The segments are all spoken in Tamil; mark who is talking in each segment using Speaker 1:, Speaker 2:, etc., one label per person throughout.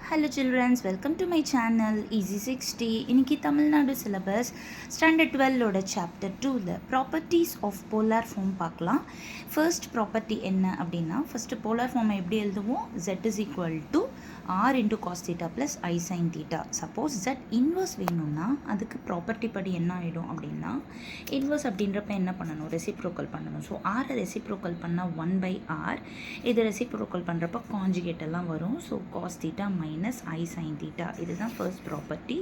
Speaker 1: Hello children, welcome to my channel Easy 60. இன்னைக்கு தமிழ்நாடு சிலபஸ் ஸ்டாண்டர்ட் 12ஓட சாப்டர் 2ல ப்ராப்பர்ட்டிஸ் ஆஃப் போலார் ஃபார்ம் பார்க்கலாம். ஃபர்ஸ்ட் ப்ராப்பர்ட்டி என்ன அப்படின்னா, ஃபர்ஸ்ட் போலார் ஃபார்மை எப்படி எழுதுவோம்? Z is equal to R into cos theta plus I sin theta. Suppose Z inverse வேணும்னா அதுக்கு ப்ராப்பர்ட்டி படி என்ன ஆகிடும் அப்படின்னா, இன்வர்ஸ் அப்படின்றப்ப என்ன பண்ணணும்? ரெசிப்ரோக்கல் பண்ணணும். ஸோ ஆரை ரெசிப்ரோக்கல் பண்ணால் 1/R, இது ரெசிப்ரோக்கல் பண்ணுறப்ப காஞ்சுகேட் எல்லாம் வரும். So cos theta minus I sin theta, இதுதான் ஃபர்ஸ்ட் ப்ராப்பர்ட்டி.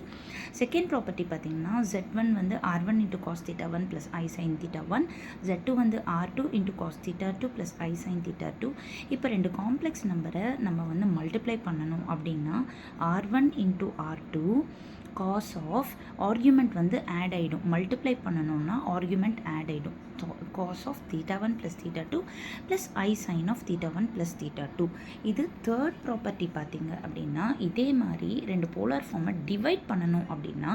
Speaker 1: செகண்ட் ப்ராப்பர்ட்டி பார்த்தீங்கன்னா, Z1 வந்து R1 into cos theta 1 plus I sin theta 1, Z2 வந்து R2 into cos theta 2 plus I sin theta 2. இப்போ ரெண்டு காம்ப்ளெக்ஸ் நம்பரை நம்ம வந்து மல்டிப்ளை பண்ணணும் அப்படின்னா R1 into R2 cos of argument வந்து ஆட் ஆகிடும். மல்டிப்ளை பண்ணணும்னா ஆர்குமெண்ட் ஆட் ஆகிடும். So cos of theta 1 plus theta 2 plus I sin of theta 1 plus theta 2. இது தேர்ட் ப்ராப்பர்ட்டி பார்த்தீங்க அப்படின்னா, இதே மாதிரி ரெண்டு போலார் ஃபார்மை டிவைட் பண்ணணும் அப்படின்னா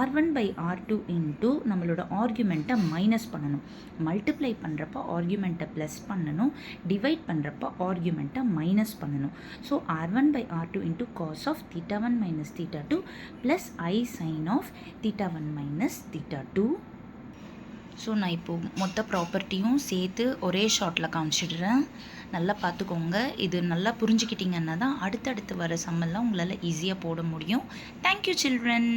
Speaker 1: R1/R2 இன்ட்டு நம்மளோட ஆர்குமெண்ட்டை மைனஸ் பண்ணணும். மல்டிப்ளை பண்ணுறப்ப ஆர்குமெண்ட்டை ப்ளஸ் பண்ணணும், டிவைட் பண்ணுறப்ப ஆர்குமெண்ட்டை மைனஸ் பண்ணணும். So R1/R2 into cos of theta 1 minus theta 2 plus I sin of theta 1 minus theta 2. So நான் இப்போது மொத்த ப்ராப்பர்ட்டியும் சேர்த்து ஒரே ஷார்ட்டில் காமிச்சிடுறேன். நல்லா பார்த்துக்கோங்க. இது நல்லா புரிஞ்சுக்கிட்டிங்கன்னா தான் அடுத்தடுத்து வர சம்மெல்லாம் உங்களால் ஈஸியாக போட முடியும். Thank you children.